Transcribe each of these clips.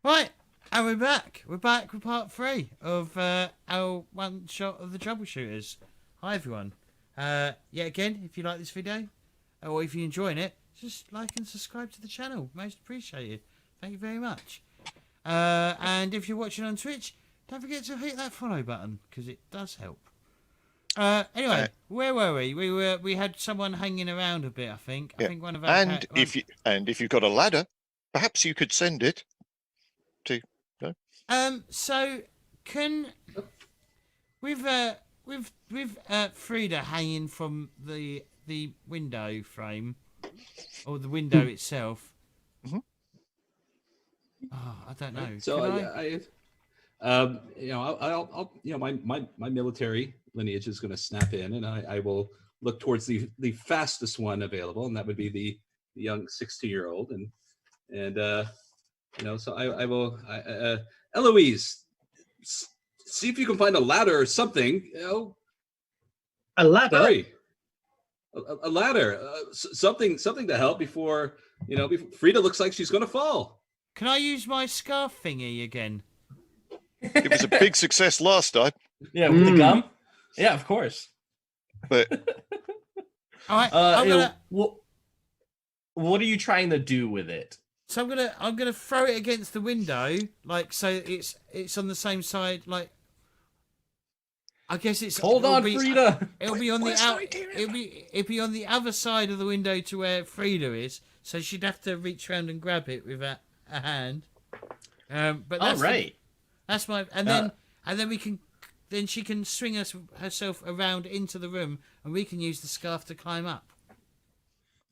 Right, and we're back. We're back with part 3 of our one shot of the Troubleshooters. Hi everyone. Again, if you like this video, or if you're enjoying it, just like and subscribe to the channel. Most appreciated. Thank you very much. And if you're watching on Twitch, don't forget to hit that follow button, because it does help. Anyway, where were we? We had someone hanging around a bit, I think. Yeah. I think one of our if you've got a ladder, perhaps you could send it to. No? So can with Frida hanging from the window frame or the window itself. Mm-hmm. Oh, I don't know. So I'll my military lineage is going to snap in, and I will look towards the fastest one available, and that would be the young 16-year-old, and so I will Eloise, see if you can find a ladder or something. A ladder. Hurry. A ladder, something to help before Frida looks like she's going to fall. Can I use my scarf thingy again? It was a big success last time. Yeah, with the gum. Yeah, of course. But All right. What are you trying to do with it? So I'm gonna throw it against the window, like so it's on the same side. Like I guess it's. Hold on, Frida. It'll be on it'll be on the other side of the window to where Frida is. So she'd have to reach around and grab it with a hand. But that's right. That's my and then we can. Then she can swing herself around into the room, and we can use the scarf to climb up.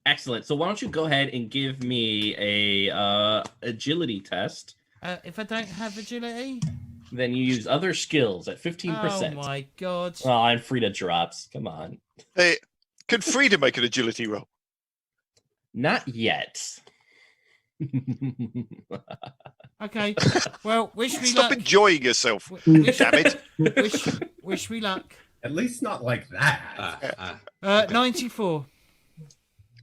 Excellent. So why don't you go ahead and give me a agility test? If I don't have agility, then you use other skills at 15%. Oh my god! Oh, and Frida drops. Come on. hey, can Frida make an agility roll? Not yet. Okay. Well, wish me Stop luck. enjoying yourself. Damn it. Wish me luck. At least not like that. 94.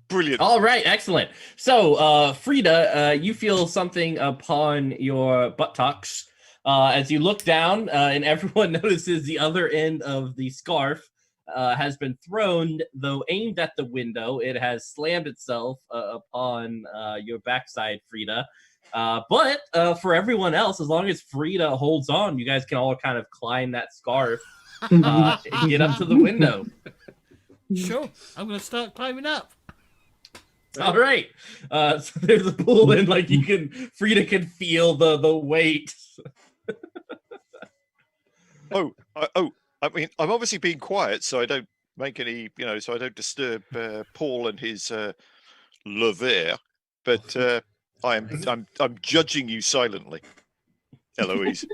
Brilliant. All right, excellent. So, Frida, you feel something upon your buttocks as you look down, and everyone notices the other end of the scarf has been thrown, though aimed at the window. It has slammed itself upon your backside, Frida. But for everyone else, as long as Frida holds on, you guys can all kind of climb that scarf and get up to the window. Sure. I'm going to start climbing up. All right. So there's a pool, and like Frida can feel the weight. I mean, I'm obviously being quiet, so I don't make any, so I don't disturb Paul and his lover. But I'm judging you silently, Eloise.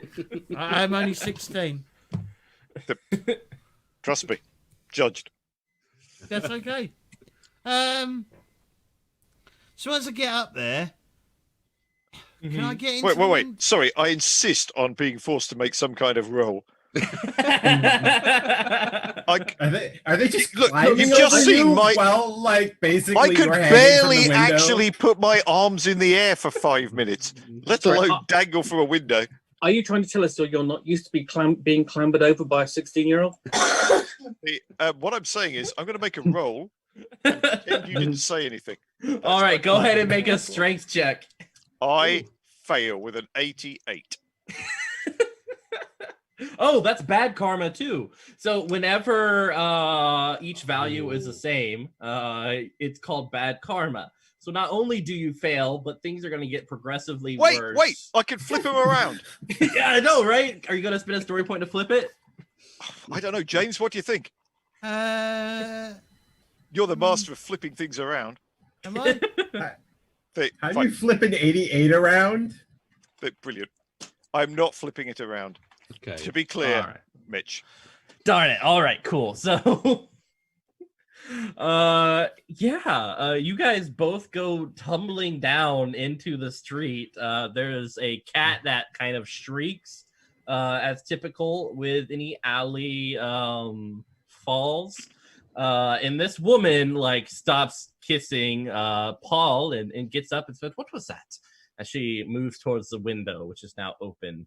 I'm only 16. Trust me, judged. That's okay. So once I get up there, can I get into Wait. Sorry, I insist on being forced to make some kind of roll. Are they just Look, climbing you've just over seen you my. while, like, basically I could you're hanging from the barely window? actually put my arms in the air for 5 minutes, let alone dangle from a window. Are you trying to tell us that you're not used to being clambered over by a 16-year-old? What I'm saying is, I'm going to make a roll. And you didn't say anything. All right, go ahead and make a strength check. I fail with an 88. Oh, that's bad karma too. So whenever each value is the same, it's called bad karma. So not only do you fail, but things are going to get progressively worse. Wait, I can flip him around. Yeah, I know, right? Are you going to spend a story point to flip it? I don't know, James, what do you think? You're the master of flipping things around. Am I? How do you flip an 88 around? Brilliant. I'm not flipping it around. Okay. To be clear, All right. Mitch. Darn it. All right, cool. So, you guys both go tumbling down into the street. There's a cat that kind of shrieks, as typical with any alley falls. And this woman like stops kissing Paul and gets up and says, "What was that? as she moves towards the window, which is now open.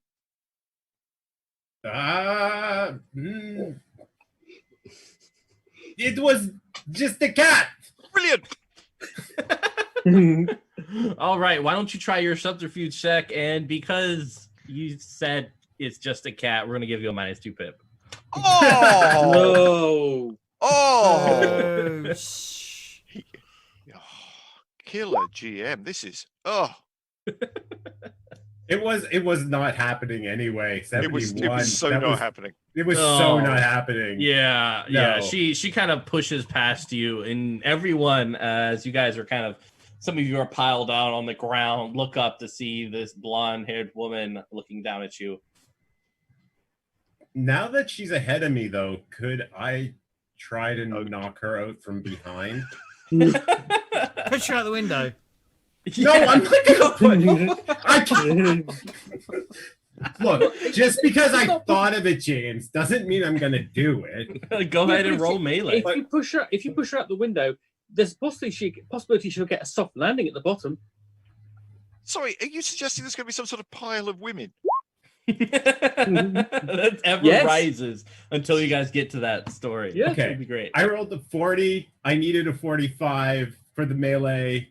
It was just a cat. Brilliant. All right, why don't you try your subterfuge check? And because you said it's just a cat, we're going to give you a -2 pip. Oh. No. Oh. Killer GM. This is. Oh. It was not happening anyway. 71. It was so not happening. It was so not happening. Yeah, No. yeah. She kind of pushes past you, and everyone, as you guys are kind of, some of you are piled out on the ground, look up to see this blonde-haired woman looking down at you. Now that she's ahead of me, though, could I try to knock her out from behind? Push her out the window. No, I'm not gonna put. I can't. Look, just because I thought of it, James, doesn't mean I'm gonna do it. Go ahead and roll melee. If you push her out the window, there's possibility she'll get a soft landing at the bottom. Sorry, are you suggesting there's going to be some sort of pile of women? That ever rises until you guys get to that story. Yeah, Okay. That'd be great. I rolled a 40. I needed a 45 for the melee.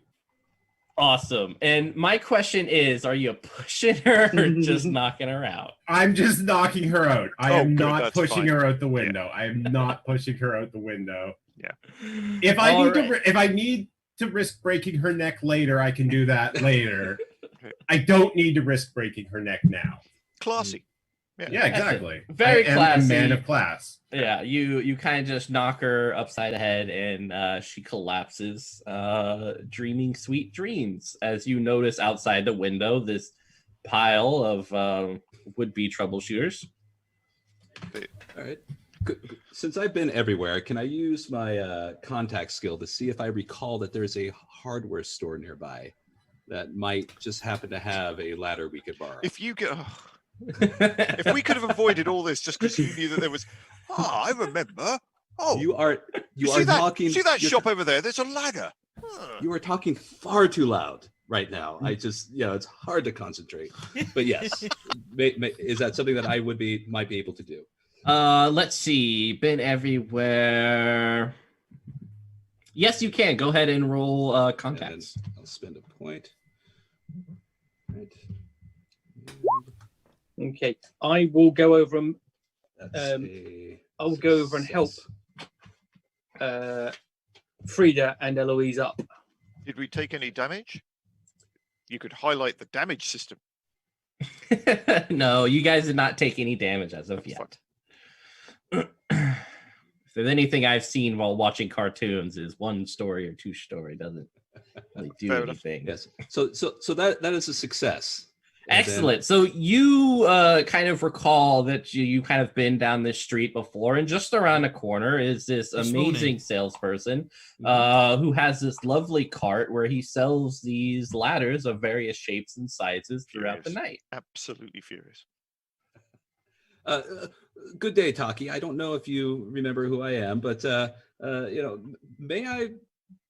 Awesome. And my question is, are you pushing her or just knocking her out? I'm just knocking her out. I am good, not that's pushing fine. her out the window. I am not pushing her out the window. Yeah. If I All need right. if I need to risk breaking her neck later, I can do that later. Okay. I don't need to risk breaking her neck now. Classy. Yeah, exactly. Very I am classy. a man of class. Yeah, you kind of just knock her upside the head and she collapses, dreaming sweet dreams as you notice outside the window this pile of would-be troubleshooters. All right. Since I've been everywhere, can I use my contact skill to see if I recall that there's a hardware store nearby that might just happen to have a ladder we could borrow? If you get. If we could have avoided all this just because you knew that there was. Oh, I remember. Oh, you are see that, talking. See that you're- shop over there? There's a ladder. Huh. You are talking far too loud right now. I just, it's hard to concentrate. But yes, is that something that I might be able to do? Let's see. Been everywhere. Yes, you can. Go ahead and roll contacts. And I'll spend a point. Right. Okay, I will go over and That's I'll go over and help Frida and Eloise up. Did we take any damage? You could highlight the damage system. No, you guys did not take any damage as of yet. If there's anything I've seen while watching cartoons, is one story or two story doesn't really do Fair enough. anything. Yes. So that is a success. And then- Excellent. So you kind of recall that you kind of been down this street before, and just around the corner is this This amazing morning. salesperson who has this lovely cart where he sells these ladders of various shapes and sizes throughout the Furious. night. Absolutely furious. Good day, Taki. I don't know if you remember who I am, but may I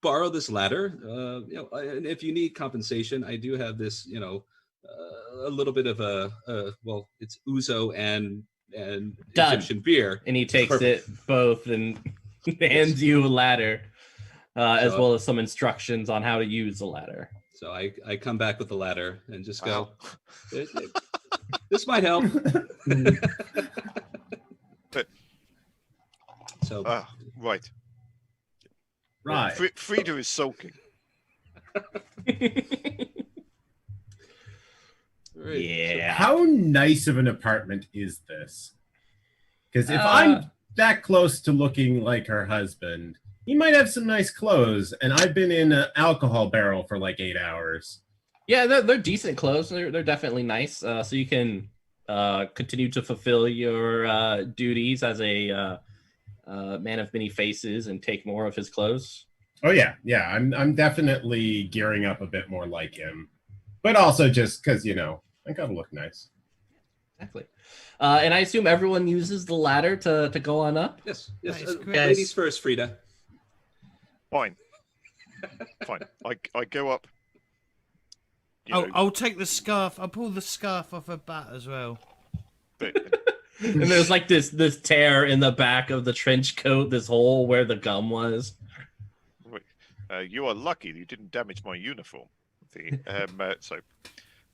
borrow this ladder? And if you need compensation, I do have this, a little bit of it's ouzo and Done. Egyptian beer. And he takes Perfect. it both and hands you a ladder, as So- well as some instructions on how to use the ladder. So I come back with the ladder and just go, Wow. this might help. But- So Right. Right. Frida is sulking. right. Yeah. How nice of an apartment is this? Because if Uh, I'm that close to looking like her husband, he might have some nice clothes, and I've been in an alcohol barrel for like 8 hours. Yeah, they're decent clothes. They're definitely nice. So you can continue to fulfill your duties as a man of many faces and take more of his clothes. Oh yeah, I'm definitely gearing up a bit more like him, but also just because I gotta look nice. Exactly. And I assume everyone uses the ladder to go on up. Yes. That is correct. Ladies first, Frida. Fine. Fine. I go up. I'll take the scarf. I'll pull the scarf off her bat as well. but, And there's like this tear in the back of the trench coat, this hole where the gum was. you are lucky you didn't damage my uniform. So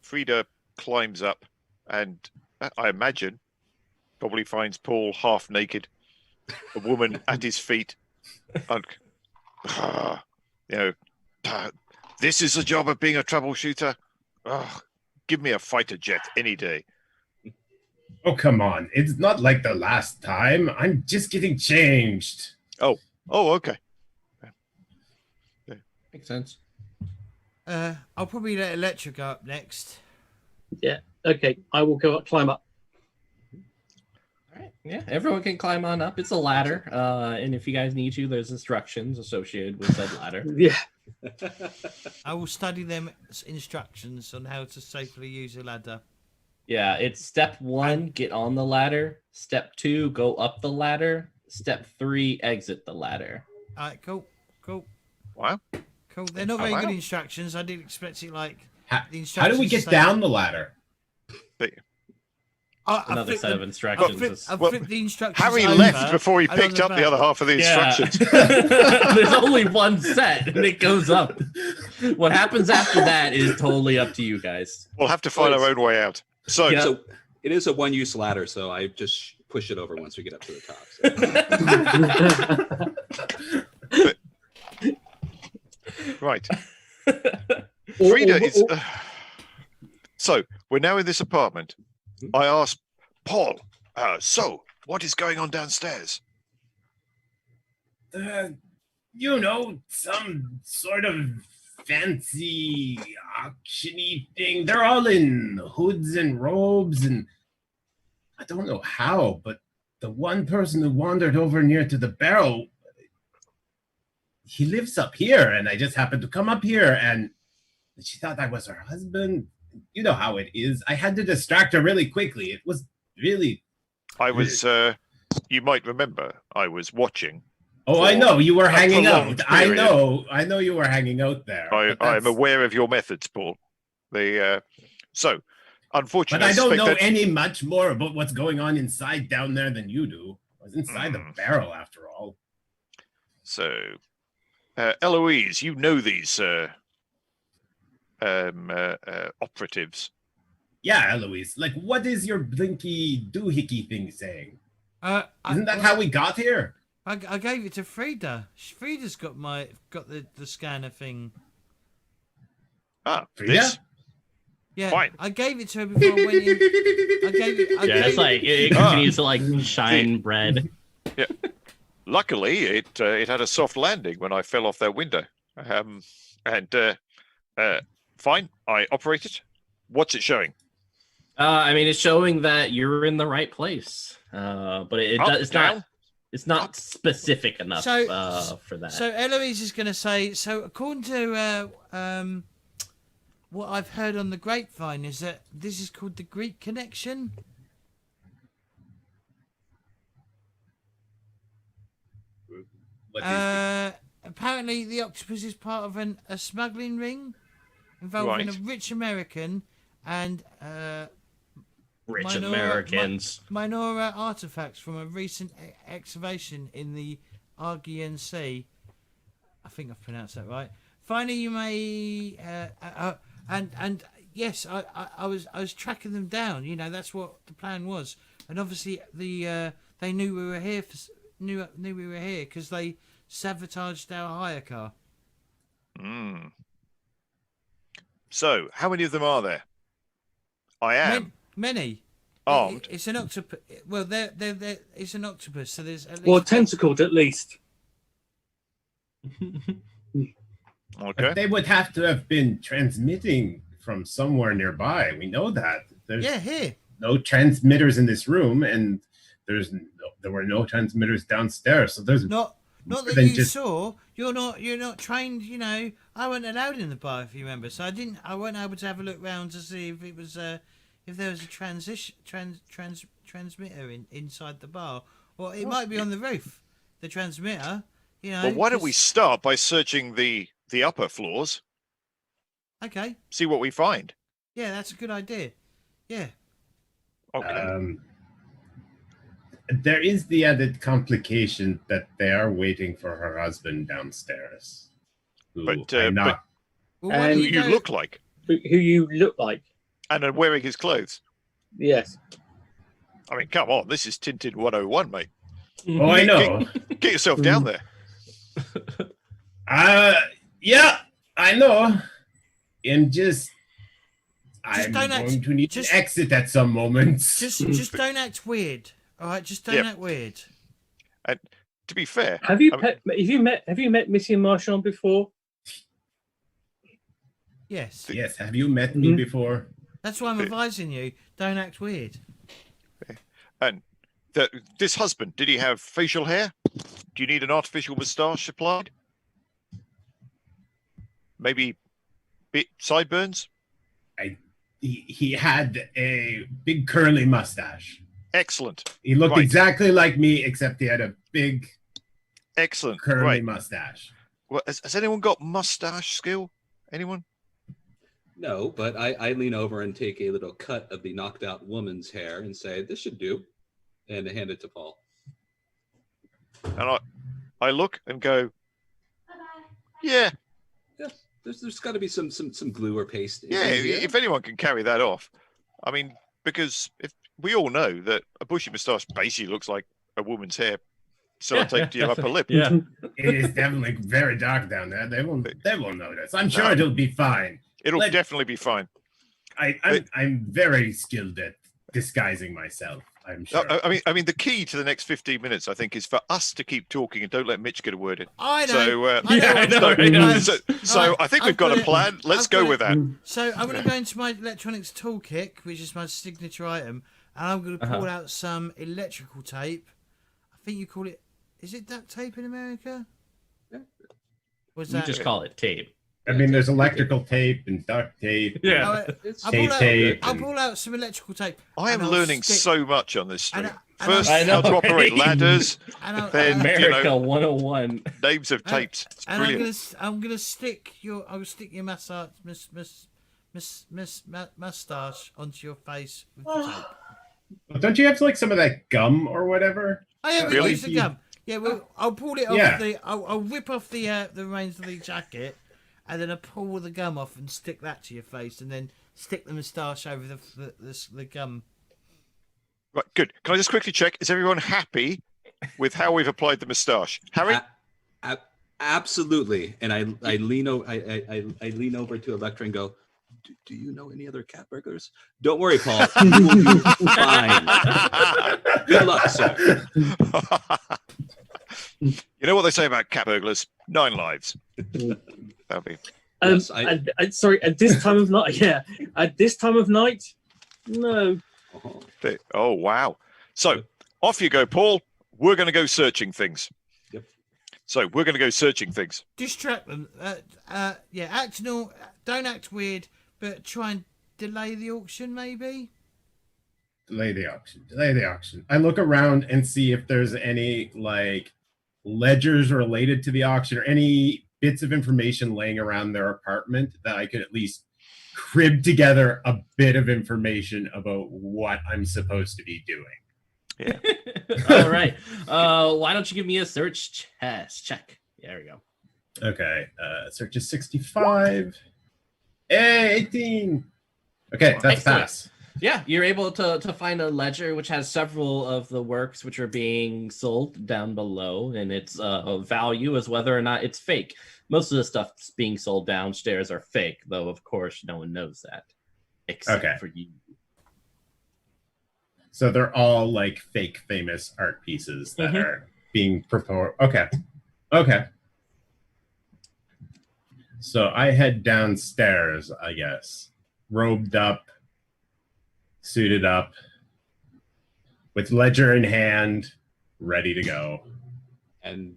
Frida climbs up and I imagine probably finds Paul half naked, a woman at his feet. And, this is the job of being a troubleshooter. Give me a fighter jet any day. Oh, come on. It's not like the last time. I'm just getting changed. Oh, okay. Makes sense. I'll probably let Electra go up next. Yeah. Okay. I will go up, climb up. All right. Yeah, everyone can climb on up. It's a ladder, and if you guys need to, there's instructions associated with that ladder. Yeah. I will study them instructions on how to safely use a ladder. Yeah, it's step 1, get on the ladder. Step 2, go up the ladder. Step 3, exit the ladder. All right, cool. Wow. Cool. They're not Oh, very wow. good instructions. I didn't expect it like the How do we instructions get say- down the ladder? Another flipped set of them- instructions. I flipped the instructions Harry over left before he and on picked up the other half of the Yeah. instructions. There's only one set, and it goes up. What happens after that is totally up to you guys. We'll have to find our own way out. So, Yeah. So it is a one-use ladder, so I just push it over once we get up to the top. So. right. Frida is. So we're now in this apartment. I asked Paul. So what is going on downstairs? Some sort of fancy auction-y thing. They're all in hoods and robes, and I don't know how, but the one person who wandered over near to the barrel, he lives up here, and I just happened to come up here, and she thought I was her husband. You know how it is. I had to distract her really quickly. It was really... I was. You might remember I was watching. Oh, I know. You were hanging out. prolonged I period. know you were hanging out there. I but that's- am aware of your methods, Paul. So, unfortunately, But I don't suspect know that- any much more about what's going on inside down there than you do. I was inside the barrel after all. So, Eloise, you know these operatives. Yeah, Eloise. Like, what is your blinky doohickey thing saying? Isn't that I, how we got here? I gave it to Frida. Frida's got the scanner thing. Frida? This. Yeah, Fine. I gave it to her before I went in. Yeah, it's like it continues to like shine red. Luckily, it had a soft landing when I fell off that window. Fine, I operate it. What's it showing? I mean, it's showing that you're in the right place, but it's not specific enough for that. So Eloise is going to say. So according to what I've heard on the grapevine, is that this is called the Greek Connection. What is Apparently, the octopus is part of a smuggling ring involving Right. a rich American and Rich minor- Americans. minor artifacts from a recent excavation in the Argean Sea. I think I've pronounced that right. Finally, you may and yes, I was tracking them down. You know, that's what the plan was. And obviously, they knew we were here knew we were here because they sabotaged our hire car. So, how many of them are there? I am Many. armed. It's an octopus. Well, it's an octopus, so there's at least Or tentacled at least. Okay. They would have to have been transmitting from somewhere nearby. We know that. There's here. no transmitters in this room, and there were no transmitters downstairs. So there's Not more that than you just- saw. You're not trained. You know, I wasn't allowed in the bar, if you remember. So I wasn't able to have a look round to see if it was if there was a transmitter inside the bar, or it might be on the roof. The transmitter. You know. Well, why don't we 'cause- start by searching the upper floors? Okay. See what we find. Yeah, that's a good idea. Yeah. Okay. There is the added complication that they are waiting for her husband downstairs. Who But, I'm not. Well, why And don't Who you go- look like, Who you look like? and are wearing his clothes. Yes. I mean, come on, this is Tintin 101, mate. Oh, I know. Get yourself down there. Yeah, I know. I'm don't going act- to need just- to exit at some moments. Just don't act weird. All right, just don't Yep. act weird. To be fair, Have you I mean- have you met Missy and Marchand before? Yes. Yes, have you met me before? That's why I'm advising you. Don't act weird. and this husband, did he have facial hair? Do you need an artificial moustache applied? Maybe bit sideburns? He had a big curly mustache. Excellent. He looked Right. exactly like me, except he had a big Excellent. curly Right. mustache. Well, has anyone got mustache skill? Anyone? No, but I lean over and take a little cut of the knocked out woman's hair and say, "This should do," and hand it to Paul. And I look and go, yeah, Yeah, there's got to be some glue or paste. yeah. If anyone can carry that off, I mean, because if we all know that a bushy moustache basically looks like a woman's hair sellotaped to your upper lip. Yeah. It is definitely very dark down there. They won't notice. I'm sure No. it'll be fine. It'll Let- definitely be fine. I'm very skilled at disguising myself. I'm sure. I mean, the key to the next 15 minutes, I think, is for us to keep talking and don't let Mitch get a word in. I know. So, I know. right? so Alright, I think we've I've got got a it. plan. Let's I've go got with it. that. So I'm going to go into my electronics toolkit, which is my signature item, and I'm going to pull out some electrical tape. I think you call it. Is it duct tape in America? Yeah. Was We that? just call it tape. I mean, there's electrical tape and duct tape. Yeah. Oh, It's I'll Tape, pull out, tape, I'll and- pull out some electrical tape. I am and I'll learning stick- so much on this stream. and First, I know, how to operate right? ladders, And I'll, then, and, you America know, 101. names of tapes. It's and brilliant. I'm gonna stick your mustache mustache onto your face with the tape. Well, don't you have like some of that gum or whatever? Oh yeah, we Really? use the gum. Yeah, well, I'll pull it off Yeah. I'll rip off the remains of the jacket, and then I'll pull the gum off and stick that to your face, and then stick the moustache over the gum. Right, good. Can I just quickly check? Is everyone happy with how we've applied the moustache? Harry? Absolutely. And I lean over. I lean over to Electra and go, "Do you know any other cat burglars?" "Don't worry, Paul. You will be fine. Good luck, sir." You know what they say about cat burglars? 9 lives. That'll be. Yes, Sorry, at this time of night, yeah. At this time of night, no. Oh, wow. So off you go, Paul. We're going to go searching things. Yep. So we're going to go searching things. Distract them. Yeah, act normal. Don't act weird, but try and delay the auction, maybe. Delay the auction. I look around and see if there's any like ledgers related to the auction or any bits of information laying around their apartment that I could at least crib together a bit of information about what I'm supposed to be doing. All right. Why don't you give me a search check? There we go. Okay, search is 65. Hey, 18. Okay, that's Excellent. pass. Yeah, you're able to find a ledger which has several of the works which are being sold down below, and its value is whether or not it's fake. Most of the stuff that's being sold downstairs are fake, though of course no one knows that, except Okay. for you. So they're all like fake famous art pieces that are being proposed. Okay. So I head downstairs, I guess, robed up, suited up, with ledger in hand, ready to go. And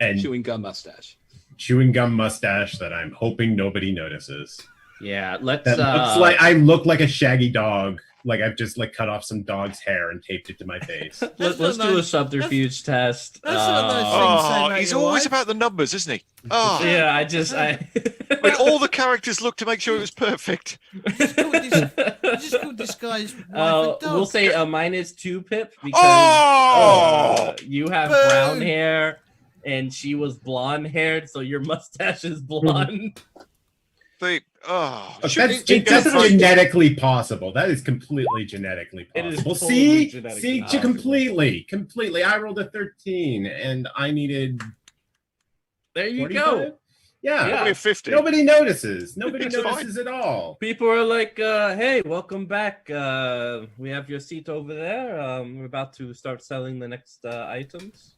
And chewing gum mustache. chewing gum mustache that I'm hoping nobody notices. Yeah, let's. That looks like I look like a shaggy dog. Like I've just like cut off some dog's hair and taped it to my face. let's not do a nice. subterfuge test. that's not nice. Oh, Say about he's your always wife. about the numbers, isn't he? Oh, Yeah, I When all the characters looked to make sure it was perfect. You just called this guy's wife a dog. We'll say a -2 pip because Oh! you have Boo! brown hair and she was blonde haired, so your mustache is blonde. That's Definitely- genetically possible. That is completely genetically It is possible. totally genetically See, possible. completely. I rolled a 13, and I needed. There you 45? go. Yeah. We're 50. Nobody notices. Nobody It's notices at all. People are like, "Hey, welcome back. We have your seat over there. We're about to start selling the next items."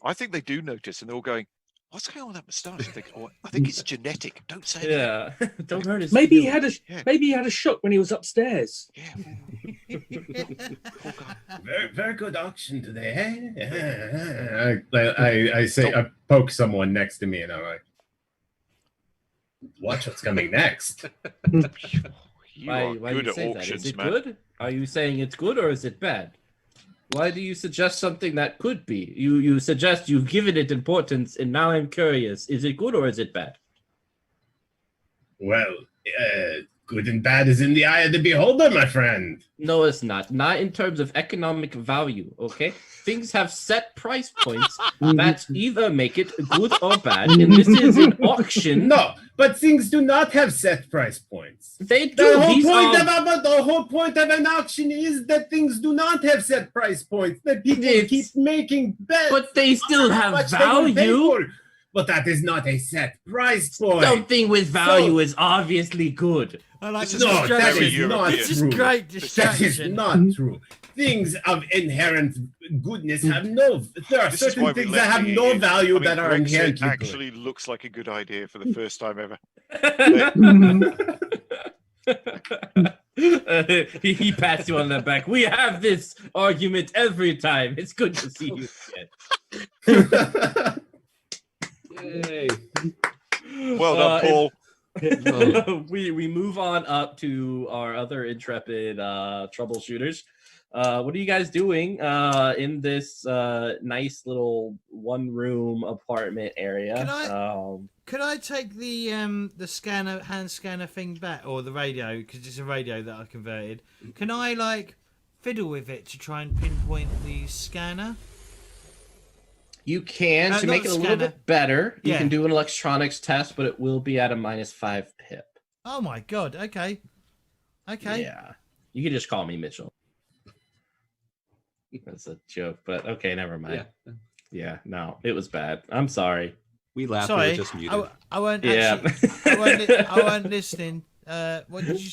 I think they do notice, and they're all going, "What's going on with that moustache?" I think it's genetic. Don't say that. Yeah, don't hurt his. Maybe he feelings. had a shock when he was upstairs. Yeah. Poor guy. Very good auction today. I say, I poke someone next to me, and I'm like, "Watch what's coming next." You are Why good you at say auctions, that? Is it man. good? Are you saying it's good or is it bad? Why do you suggest something that could be? You suggest you've given it importance, and now I'm curious. Is it good or is it bad? Well, good and bad is in the eye of the beholder, my friend. No, it's not. Not in terms of economic value, okay? Things have set price points that either make it good or bad, and this is an auction. No, but things do not have set price points. They The do. whole, These point are... of the whole point of an auction is that things do not have set price points. That people It's- keep making bets. But they still on how have much they will pay value. for it. But that is not a set price point. Something with value is obviously good. I like This the is No, that distraction. is not European. It's just true. great That is distraction. not true. Things of inherent goodness have no. There are This is why certain we things let that have the- no value I mean, that are Brexit inherently good. actually looks like a good idea for the first time ever. He pats you on the back. We have this argument every time. It's good to see you again. Yay. Well done, Paul. we move on up to our other intrepid troubleshooters. What are you guys doing in this nice little one-room apartment area? Could I take the hand scanner thing back, or the radio, because it's a radio that I converted? Can I like fiddle with it to try and pinpoint the scanner? You can to not make it a little scanner. bit better. You Yeah. can do an electronics test, but it will be at a -5 pip. Oh my god! Okay. Yeah, you can just call me Mitchell. That's a joke, but okay, never mind. Yeah. Yeah, no, it was bad. I'm sorry. We laughed. We Sorry, were just muted. I weren't Yeah. actually, I weren't listening. What did you?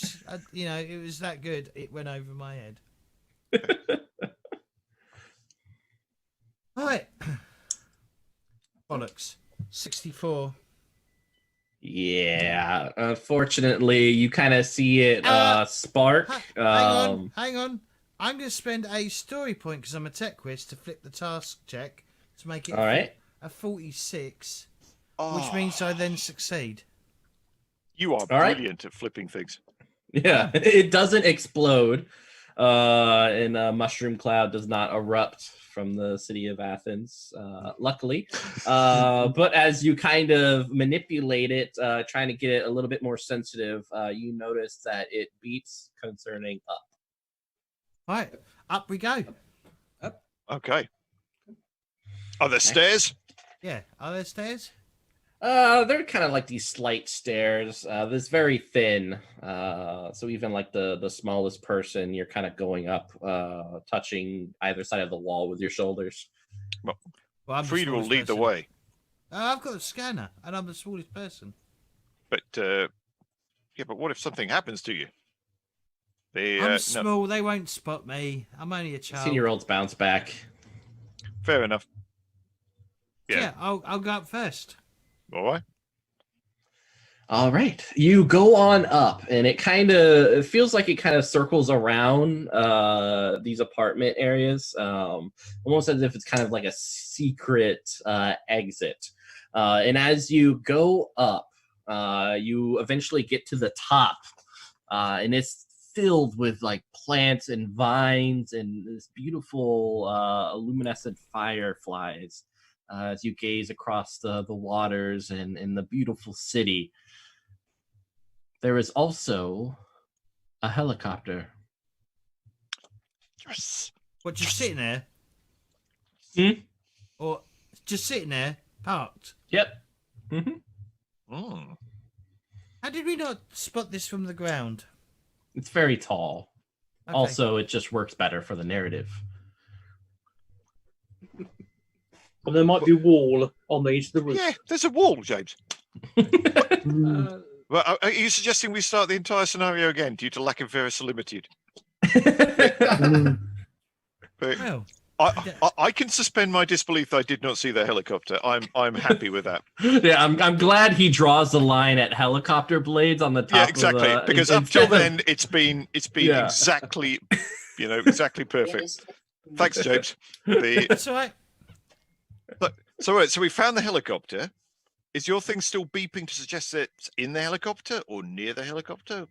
You know, it was that good. It went over my head. Right. Bollocks. 64. Yeah, unfortunately, you kind of see it spark. Hang on. I'm going to spend a story point because I'm a tech quiz to flip the task check to make it All right. a 46, Oh, which means I then succeed. you are All right. brilliant at flipping things. Yeah, it doesn't explode, and a mushroom cloud does not erupt from the city of Athens, luckily. But as you kind of manipulate it, trying to get it a little bit more sensitive, you notice that it beeps concerning up. Right, up we go. Okay. Are there stairs? Yeah, are there stairs? They're kind of like these slight stairs. This very thin. So even like the smallest person, you're kind of going up, touching either side of the wall with your shoulders. Well, I'm the Frida will smallest lead the person. way. I've got a scanner, and I'm the smallest person. But yeah, but what if something happens to you? They, I'm no, small. They won't spot me. I'm only a child. 16-year-olds bounce back. fair enough. Yeah, I'll go up first. All right. All right, you go on up, and it feels like it kind of circles around these apartment areas, almost as if it's kind of like a secret exit. And as you go up, you eventually get to the top, and it's filled with like plants and vines and this beautiful luminescent fireflies as you gaze across the waters and in the beautiful city. There is also a helicopter. Yes. What, just sitting there? Hmm? Or just sitting there, parked? Yep. Mm-hmm. Mm. How did we not spot this from the ground? It's very tall. Okay. Also, it just works better for the narrative. And there might be a wall on the edge of the roof. Yeah, there's a wall, James. Mm. Well, are you suggesting we start the entire scenario again due to lack of verisimilitude? Mm. But Well, I can suspend my disbelief that I did not see the helicopter. I'm happy with that. Yeah, I'm glad he draws the line at helicopter blades on the top. Yeah, exactly. Of the, Because up till instead of- then, it's been Yeah. exactly, exactly perfect. Thanks, James. that's all right. So we found the helicopter. Is your thing still beeping to suggest that it's in the helicopter or near the helicopter?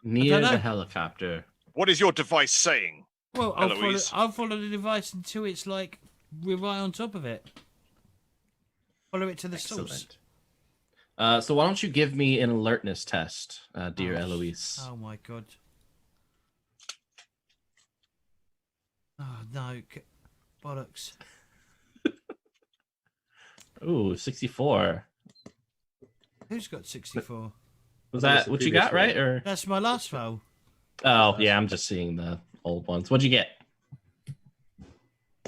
near know. the helicopter. What is your device saying? Well, Eloise. I'll follow the device until it's like we're right on top of it. Follow it to the source. Excellent. So why don't you give me an alertness test, dear Oh, Eloise? Oh my god. Oh no, bollocks. Ooh, 64. Who's got 64? Was That was that the what you previous got, right? roll. Or That's my last roll. oh yeah, I'm just seeing the old ones. What'd you get?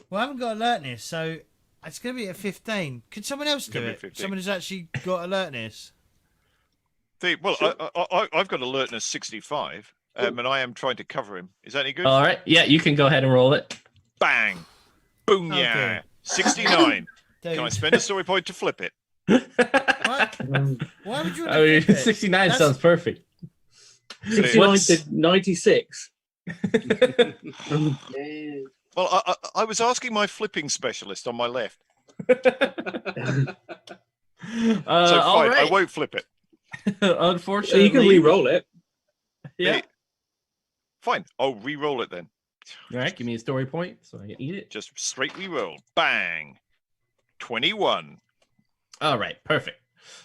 Well, I haven't got alertness, so it's going to be a 15. Could someone else do Gonna be it? 15. Someone who's actually got alertness. Well, I've got alertness 65, and I am trying to cover him. Is that any good? All right, yeah, you can go ahead and roll it. Bang! Boom! Okay. Yeah, 69. Dude. Can I spend a story point to flip it? What? Mm. Why would you want I mean, to flip it? 69 That's- sounds perfect. 69 What's- to 96. Well, I was asking my flipping specialist on my left. So All fine, I right. won't flip it. So Unfortunately, you can re-roll it. Yeah. Fine, I'll re-roll it then. All right, give me a story point so I can eat it. Just straight re-roll. Bang! 21. All right, perfect.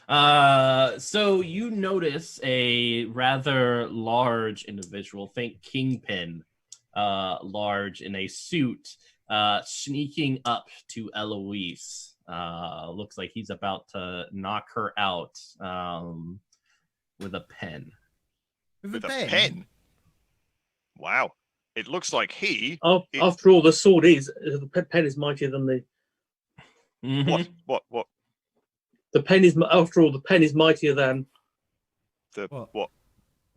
So you notice a rather large individual, think Kingpin, large in a suit, sneaking up to Eloise. Looks like he's about to knock her out with a pen. With a pen? Wow. It looks like he... After all, the sword is the pen is mightier than the Mhm. What? the pen is. After all, the pen is mightier than. The What? what?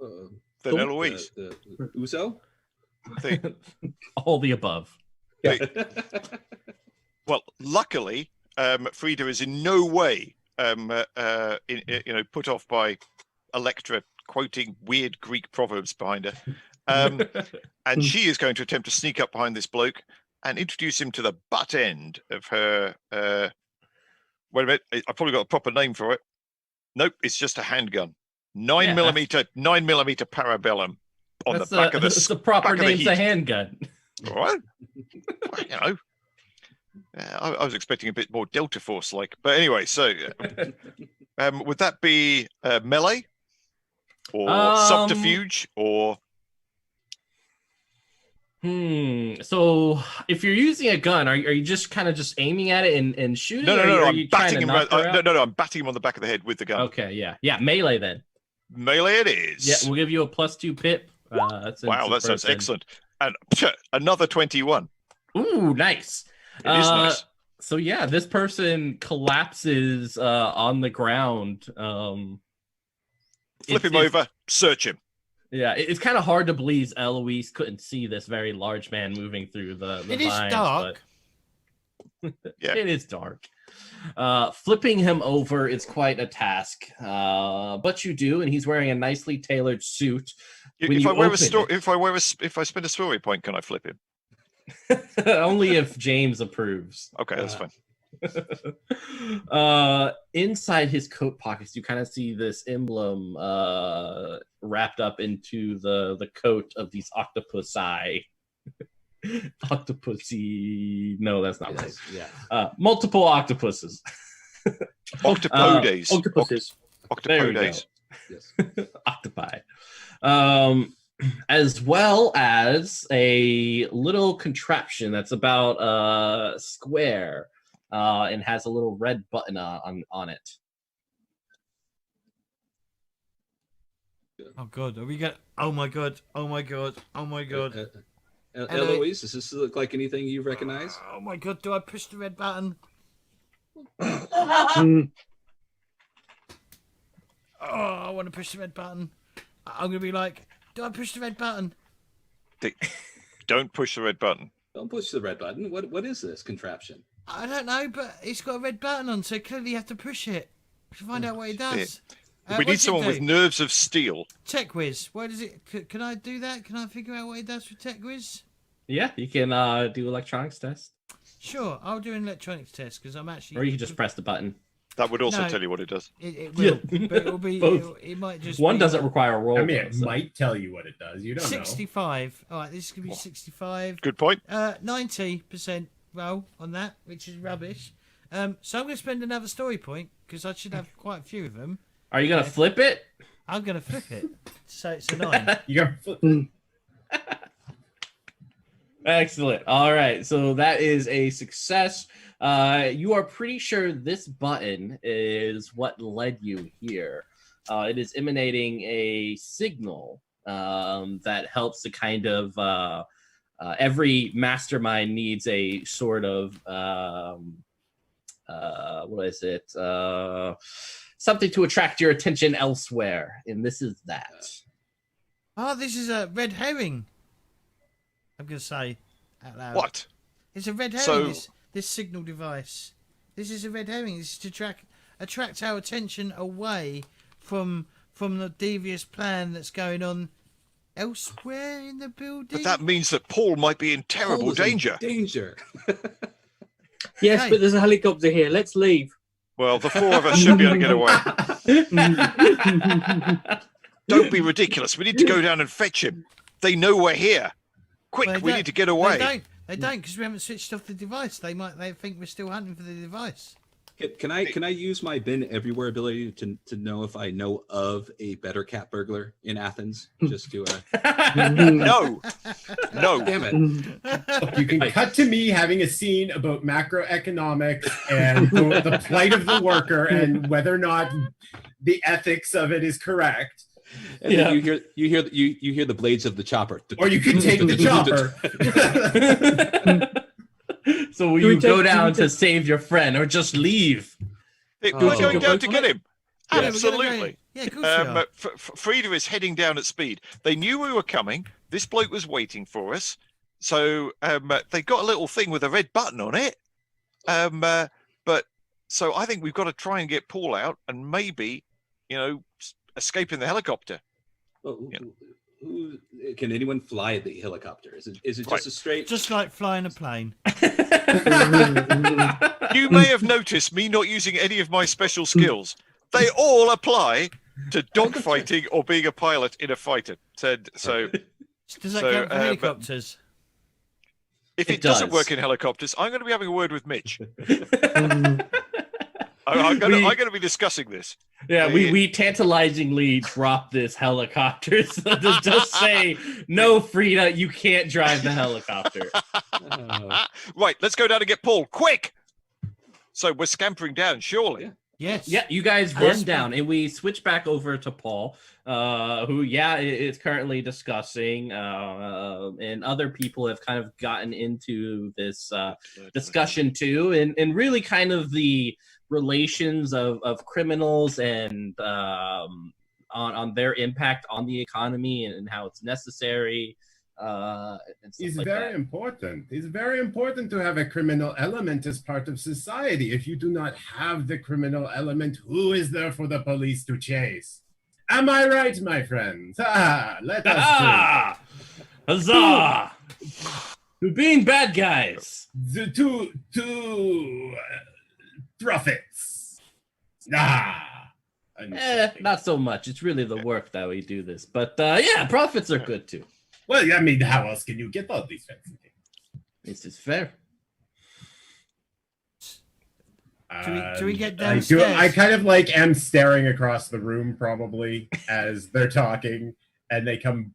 Uh, The Cool. Eloise. the Uzo? Thing. All the above. Well, luckily, Frida is in no way, put off by Electra quoting weird Greek proverbs behind her. And she is going to attempt to sneak up behind this bloke and introduce him to the butt end of her. Wait a minute, I've probably got a proper name for it. Nope, it's just a handgun. 9mm parabellum on That's the back of the. that's the proper back of the name's a heat. handgun. All right. Well, I was expecting a bit more Delta Force like, but anyway. So, would that be melee or subterfuge or? So if you're using a gun, are you just kind of just aiming at it and shooting? No. Are I'm you trying batting to him. knock her out? No. I'm batting him on the back of the head with the gun. Okay, yeah, melee then. Melee it is. Yeah, we'll give you a +2 pip. Since Wow, the that sounds person- excellent. And another 21. Ooh, nice. It is nice. So yeah, this person collapses on the ground. Flip him over, search him. Yeah, it's kind of hard to believe Eloise couldn't see this very large man moving through the It is vines, dark. but Yeah. it is dark. Flipping him over is quite a task, but you do, and he's wearing a nicely tailored suit. When If you I wear a open story, it- if I spend a story point, can I flip him? Only if James approves. Okay, that's fine. Inside his coat pockets, you kind of see this emblem wrapped up into the coat of these octopusi. Octopusy. No, that's not right. Yeah. Multiple octopuses. Octopodes. Octopuses. There we go. Octopodes. Yes. Octopi. As well as a little contraption that's about a square and has a little red button on it. Oh god, are we going? Oh my god! Oh my god! Oh my god! Eloise, does this look like anything you recognize? Oh my god! Do I push the red button? Mm. Oh, I want to push the red button. I'm gonna be like, do I push the red button? Don't push the red button. Don't push the red button. What is this contraption? I don't know, but it's got a red button on, so clearly you have to push it to find out what it does. We what need does it someone do? with nerves of steel. Tech whiz. What does it? Can I do that? Can I figure out what it does for tech whiz? Yeah, you can do electronics test, Sure, I'll do an electronics test because I'm actually. or you can just press the button. That would also No. tell you what it does. It will, Yeah. but it'll be. Both. It might just. One be doesn't require a roll. I mean, it though, so- might tell you what it does. You don't 65. All right, this is gonna be 65. Good point. 90% roll on that, which is rubbish. So I'm gonna spend another story point because I should have quite a few of them. Are you gonna flip it? I'm gonna flip it, so it's a 9. know. You got Excellent. All right, so that is a success. You are pretty sure this button is what led you here. It is emanating a signal that helps to kind of every mastermind needs a sort of what is it? Something to attract your attention elsewhere, and this is that. Oh, this is a red herring. I'm gonna say out loud. What? It's a red herring. So- This signal device. This is a red herring. This is to attract our attention away from the devious plan that's going on elsewhere in the building. But that means that Paul might be in terrible Paul is in danger. Danger. Yes, Okay. but there's a helicopter here. Let's leave. Well, the four of us should be able to get away. Don't be ridiculous. We need to go down and fetch him. They know we're here. Quick, Well, they we don't- need to get away. They don't because we haven't switched off the device. They think we're still hunting for the device. Can I use my bin everywhere ability to know if I know of a better cat burglar in Athens? Just to No, no. damn it. Look, you can cut to me having a scene about macroeconomics and the plight of the worker and whether or not the ethics of it is correct. And then you hear the blades of the chopper. Or you can take the chopper. So will Do we you go take- do down we to take- save your friend, or just leave? We're Oh. going down to get him. Yeah, we're gonna Absolutely. go- Yeah, of course we are. Frida is heading down at speed. They knew we were coming. This bloke was waiting for us. So they got a little thing with a red button on it. But so I think we've got to try and get Paul out and maybe, escape in the helicopter. Well, Yeah. Can anyone fly the helicopter? Is it just Right. a straight? Just like flying a plane. You may have noticed me not using any of my special skills. They all apply to dogfighting or being a pilot in a fighter. So Does that So, count for but- helicopters? if It it doesn't does. work in helicopters, I'm going to be having a word with Mitch. I'm going to be discussing this. Yeah, we tantalizingly dropped this helicopter so to just say, no, Frida, you can't drive the helicopter. Right, let's go down and get Paul, quick! So we're scampering down, surely. Yeah. Yes. Yeah, you guys Yes. run down, and we switch back over to Paul, who, is currently discussing, and other people have kind of gotten into this discussion too, and really kind of the relations of criminals and on their impact on the economy and how it's necessary. And stuff It's like very that. important. It's very important to have a criminal element as part of society. If you do not have the criminal element, who is there for the police to chase? Am I right, my friends? Let us Ah! Huzzah! We're being bad guys. drink. Two profits. Not so much. It's really the work that we do this. But yeah, profits are good too. Well, I mean, how else can you get all these fancy things? This is fair. Do we get I downstairs? kind of like am staring across the room probably as they're talking, and they come.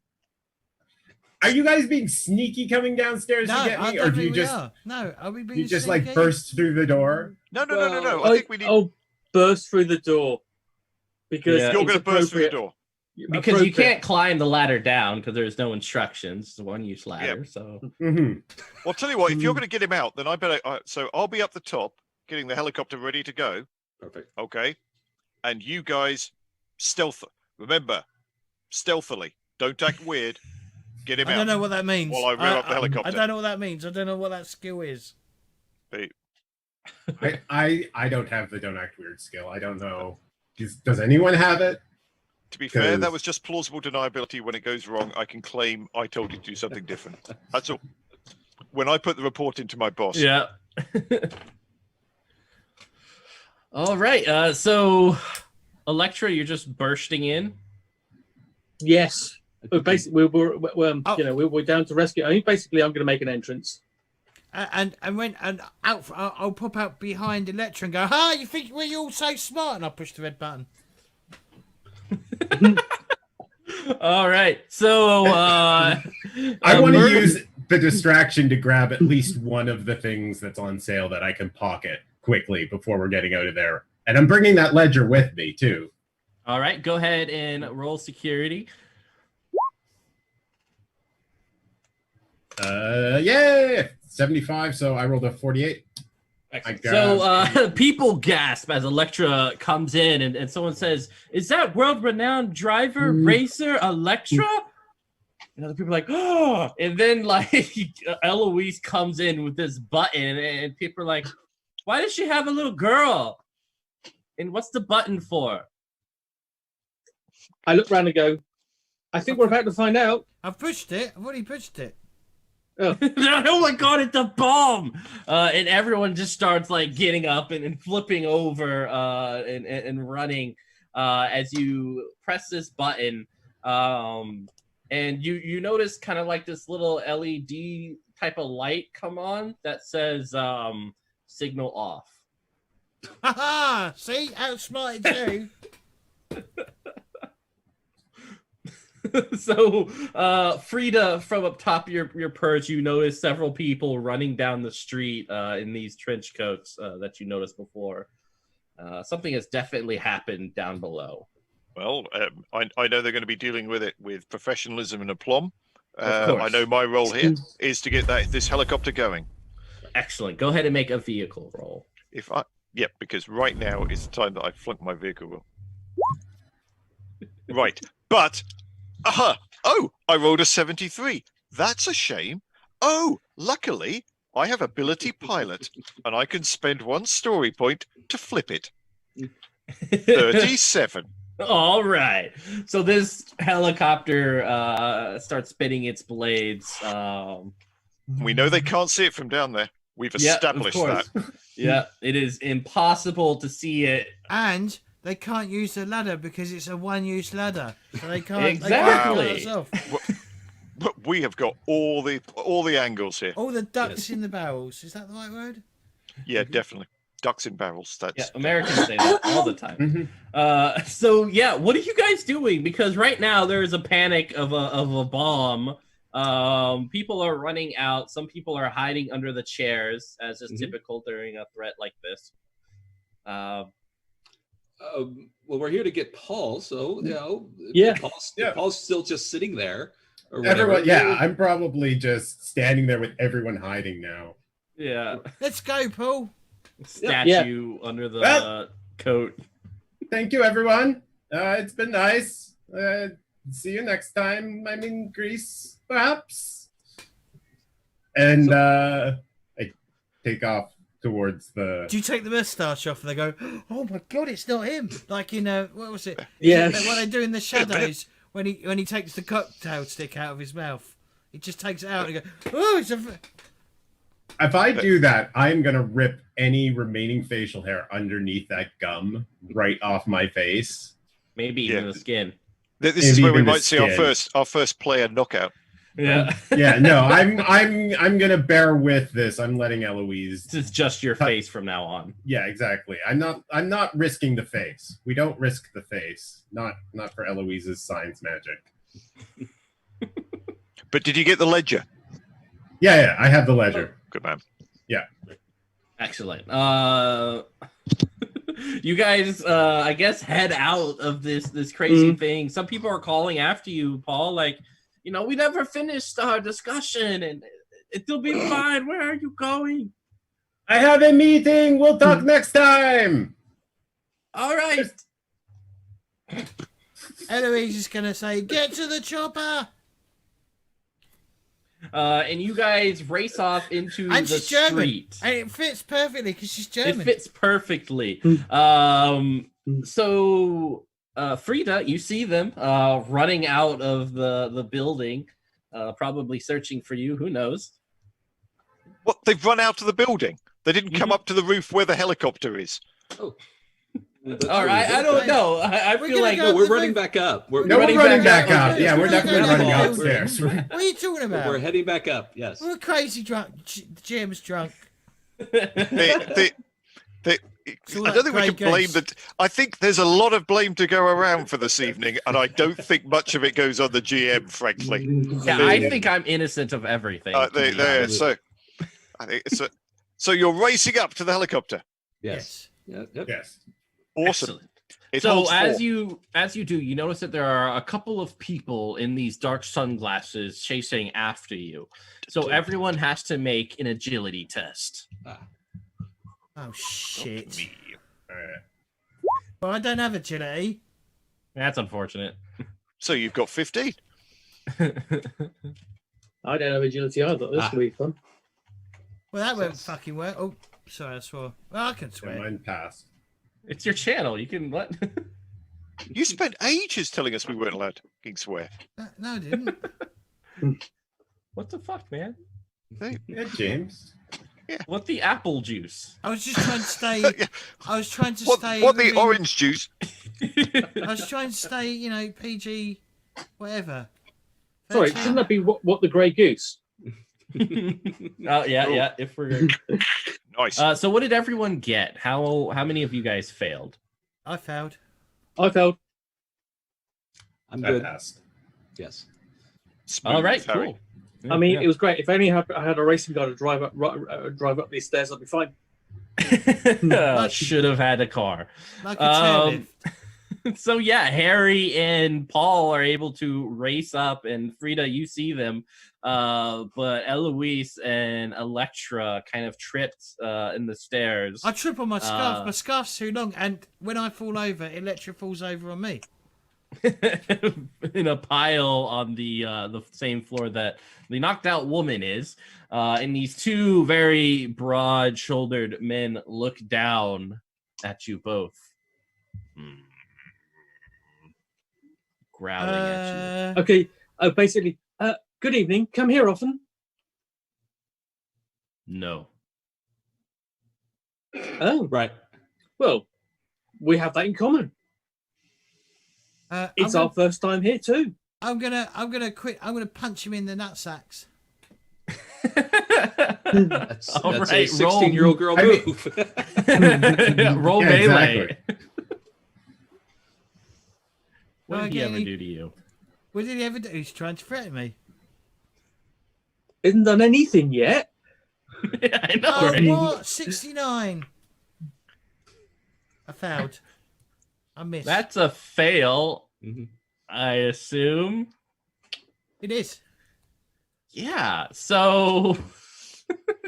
Are you guys being sneaky coming downstairs No, to get I me, or don't do you think we just are. No, are we being you just sneaky? like burst through the door? No. I think we need. I'll burst through the door because Yeah. You're it's going to burst through the appropriate. door. Because you can't climb the ladder down because there's no instructions. It's a one-use ladder. So Mm-hmm. Well, I'll tell you what. If you're going to get him out, then I better. So I'll be up the top, getting the helicopter ready to go. Perfect. Okay, and you guys remember, stealthily. Don't act weird. Get him I out. don't know what that means. While I rev up the helicopter. I don't know what that means. I don't know what that skill is. I don't have the don't act weird skill. I don't know. Does anyone have it? To be fair, that 'Cause- was just plausible deniability. When it goes wrong, I can claim I told you to do something different. That's all. When I put the report into my boss. yeah. All right. So, Electra, you're just bursting in. Yes. But basically, we're Oh. we're down to rescue. I mean, basically, I'm going to make an entrance. And I'll pop out behind Electra and go, "Ha! You think we're all so smart?" And I'll push the red button. All right. So, I want to use the distraction to grab at least one of the things that's on sale that I can pocket quickly before we're getting out of there. And I'm bringing that ledger with me too. All right. Go ahead and roll security. Yeah, 75. So I rolled a 48. So people gasp as Electra comes in and someone says, "Is that world-renowned driver, racer, Electra?" And other people are like, "Oh!" And then like Eloise comes in with this button and people are like, "Why does she have a little girl? And what's the button for?" I look around and go, I think we're about to find out. I've pushed it. I've already pushed it. Oh my god, it's a bomb! And everyone just starts like getting up and flipping over and running as you press this button. And you notice kind of like this little LED type of light come on that says signal off. Ha! See, outsmarted you. So, Frida, from up top of your perch, you notice several people running down the street in these trench coats that you noticed before. Something has definitely happened down below. Well, I know they're going to be dealing with it with professionalism and aplomb. Of course. I know my role here is to get this helicopter going. Excellent. Go ahead and make a vehicle roll. Because right now is the time that I flunk my vehicle roll. Right, but oh, I rolled a 73. That's a shame. Oh, luckily I have ability pilot, and I can spend one story point to flip it. 37. All right. So this helicopter starts spinning its blades. We know they can't see it from down there. We've established that. Yeah, it is impossible to see it. And they can't use the ladder because it's a one-use ladder. So they can't. Exactly. They can't pull it off. But we have got all the angles here. All the ducks in the barrels. Is that the right word? Yeah, definitely. Ducks in barrels. That's Yeah, Americans say that all the time. So yeah, what are you guys doing? Because right now there is a panic of a bomb. People are running out. Some people are hiding under the chairs, as is typical during a threat like this. Well, we're here to get Paul, so Yeah. Paul's still just sitting there. Or whatever. Everyone, I'm probably just standing there with everyone hiding now. Yeah, Let's go, Paul. statue under the Well- coat. Thank you, everyone. It's been nice. See you next time. I'm in Greece, perhaps. And I take off towards the. Do you take the moustache off and they go, "Oh my god, it's not him"? Like in what was it? Yeah. What they do in the shadows when he takes the cocktail stick out of his mouth. He just takes it out and he goes, "Oh, it's a." If I do that, I'm gonna rip any remaining facial hair underneath that gum right off my face. Maybe even the skin. This is Maybe where we even the might see our skin. first player knockout. Yeah. Yeah, no, I'm gonna bear with this. I'm letting Eloise. This is just your face from now on. Yeah, exactly. I'm not risking the face. We don't risk the face. Not for Eloise's science magic. But did you get the ledger? Yeah, I have the ledger. Good man. Excellent. You guys, I guess, head out of this crazy thing. Some people are calling after you, Paul. Like, we never finished our discussion, and it'll be fine. Where are you going? I have a meeting. We'll talk next time. All right. Eloise is gonna say, "Get to the chopper." And you guys race off into And the she's German, street. and it fits perfectly because she's German. It fits perfectly. So Frida, you see them running out of the building, probably searching for you. Who knows? What? They've run out of the building. They didn't come up to the roof where the helicopter is. Oh. All right, I don't know. I We're feel gonna like go- We're running back up. No, we're running back up. up. Yeah, we're definitely We're running gonna go upstairs. What are you talking about? We're heading back up. Yes. We're crazy drunk. Jim's drunk. They, all I that don't think we Craig can blame Gates. that. I think there's a lot of blame to go around for this evening, and I don't think much of it goes on the GM, frankly. Yeah, I think I'm innocent of everything. to be honest. So, I think so you're racing up to the helicopter. Yes. Yeah, yep. Yes. Awesome. Excellent. It So holds as four. you do, you notice that there are a couple of people in these dark sunglasses chasing after you. So everyone has to make an agility test. Oh shit! Me. All right. Well, I don't have agility. That's unfortunate. So you've got 15. I don't have agility either. This will be fun. Well, that won't fucking work. Oh, sorry, I swore. Well, I can So swear. mine passed. It's your channel. You can let. You spent ages telling us we weren't allowed to fucking swear. No, I didn't. What the fuck, man? Yeah, James. What the apple juice? I was just trying to stay. I was trying to stay. What the within- orange juice? I was trying to stay, PG, whatever. Sorry, 13. shouldn't that be what the grey goose? Yeah. If we're Nice. so, what did everyone get? How many of you guys failed? I failed. I failed. I'm I good. passed. Yes. Smooth, All right, Harry. cool. I mean, it was great. If only I had a racing guy to drive up these stairs, I'd be fine. Should have had a car. Like a chairlift. So yeah, Harry and Paul are able to race up, and Frida, you see them, but Eloise and Electra kind of tripped in the stairs. I trip on my scarf. My scarf's too long, and when I fall over, Electra falls over on me. In a pile on the same floor that the knocked out woman is, and these two very broad-shouldered men look down at you both. Growling at you. Okay. Basically, good evening. Come here often. No. Oh, Right. well, we have that in common. It's our first time here too. I'm gonna quit. I'm gonna punch him in the nutsacks. That's All a right, 16-year-old girl I mean- move. Roll Yeah, melee. exactly. What did he Okay. ever do to you? What did he ever do? He's trying to threaten me. Isn't done anything yet. I know. Oh, right? what? 69. I failed. I missed. That's a fail, Mhm. I assume. It is. Yeah. So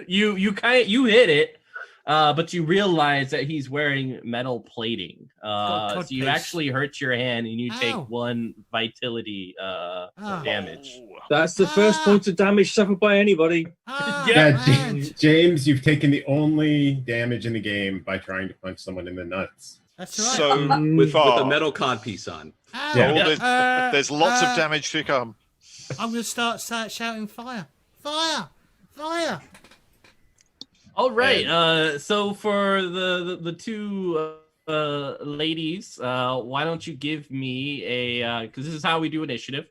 you hit it, but you realize that he's wearing metal plating. So you codpiece. actually hurt your hand, and you take Ow. 1 vitality damage. That's the first point of damage suffered by anybody. Ah, Yeah, man. James, you've taken the only damage in the game by trying to punch someone in the nuts. That's right. So with far. a metal codpiece on. Ow. Yeah. There's lots of damage to come. I'm going to start shouting fire. Fire. Fire. All right. So for the two ladies, why don't you give me a because this is how we do initiative.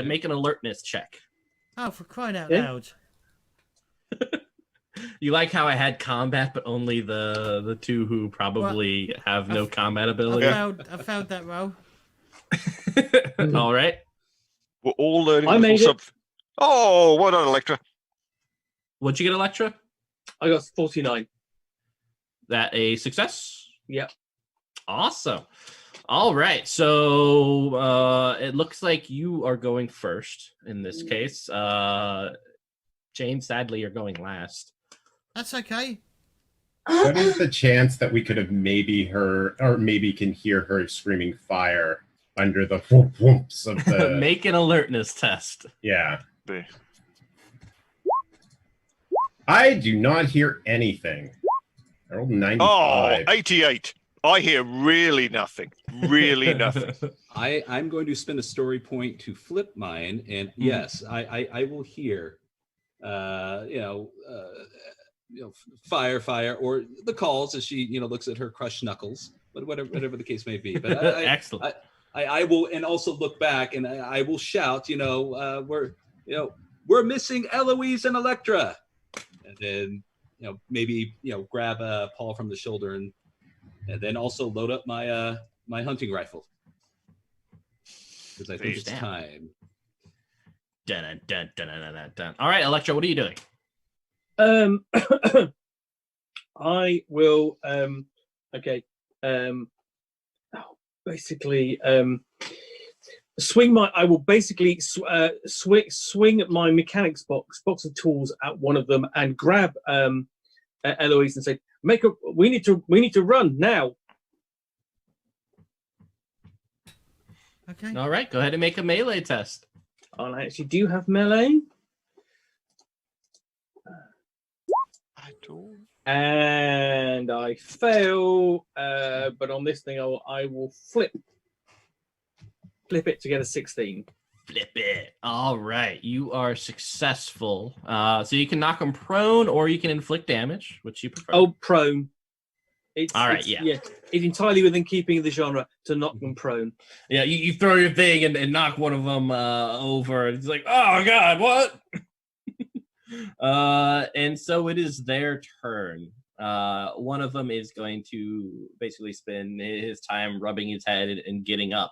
Make an alertness check. Oh, for crying out Yeah. loud! You like how I had combat, but only the two who probably have no combat ability. I failed that roll. All right. We're all learning I a little made it. something. Oh, what an Electra! What'd you get, Electra? I got 49. That a success? Yep. Awesome. All right. So it looks like you are going first in this case. Jane, sadly, you're going last. That's okay. What is the chance that we could have maybe heard, or maybe can hear her screaming fire under the whoop whoops of the... Make an alertness test. Yeah. B. I do not hear anything. I rolled 95. Oh, 88. I hear really nothing. Really nothing. I'm going to spend a story point to flip mine, and yes, I will hear, fire, or the calls as she, looks at her crushed knuckles, but whatever the case may be. But Excellent. I will, and also look back, and I will shout, we're missing Eloise and Electra, and then maybe grab Paul from the shoulder, and then also load up my my hunting rifle, because I think it's time. Dun, dun, dun, dun, dun, dun. All right, Electra, what are you doing? I will. Basically, swing my. I will basically swing at my mechanics box of tools at one of them and grab Eloise and say, We need to run now. Okay. All right, go ahead and make a melee test. And I actually do have melee. And I fail, but on this thing I will flip it to get a 16. Flip it. All right, you are successful. So you can knock them prone, or you can inflict damage, which you prefer. Oh, prone. All right, yeah. It's entirely within keeping of the genre to knock them prone. Yeah, you throw your thing and knock one of them over. It's like, oh god, what? And so it is their turn. One of them is going to basically spend his time rubbing his head and getting up.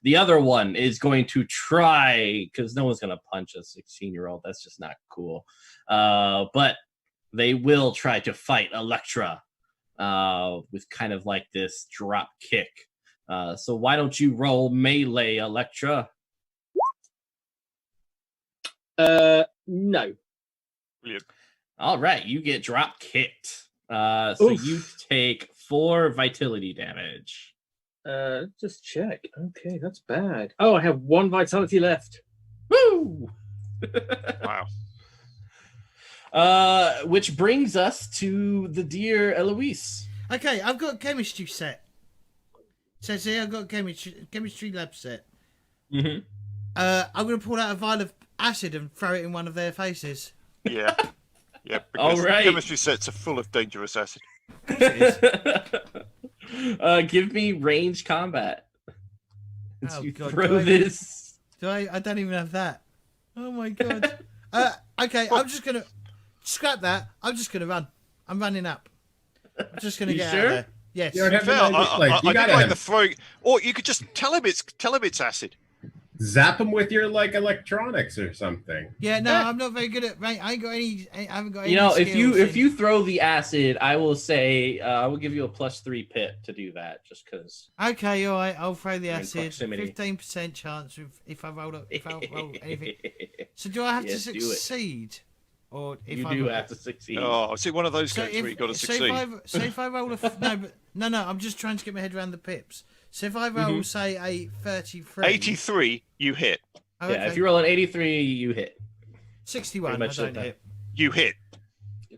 The other one is going to try, because no one's going to punch a 16-year-old. That's just not cool. But they will try to fight Electra with kind of like this drop kick. So why don't you roll melee, Electra? No. Brilliant. All right, you get drop kicked. So Oof. you take 4 vitality damage. Just check. Okay, that's bad. Oh, I have 1 vitality left. Woo! Wow. Which brings us to the dear Eloise. Okay, I've got a chemistry set. Says here I've got a chemistry lab set. Mm-hmm. I'm going to pull out a vial of acid and throw it in one of their faces. Yeah. Yeah, All because right. chemistry sets are full of dangerous acid. Give me range combat. Oh, You God, throw this. I don't even have that. Oh my god. Okay, I'm just gonna scrap that. I'm just gonna run. I'm running up. I'm just gonna You get sure? out of there. Yes. You don't have Fair, to, I you did gotta like the throwing, or you could just tell him it's acid. zap them with your electronics or something. Yeah, no, I'm not very good at. Right, I haven't got any. You know, if skills you throw the acid, I will say I will give you a +3 pit to do that, just because. Okay, all right. I'll throw the You're in acid. proximity. 15% chance if I roll anything. So do I have Yes, to do it. succeed, or if You I do roll- have to succeed. Oh, is it one of those So games where you got to so succeed? if I roll no, I'm just trying to get my head around the pips. So if I roll, say, a 33. 83, you hit. Oh, Yeah, okay. if you roll an 83, you hit. 61, I pretty much don't that. hit. You hit.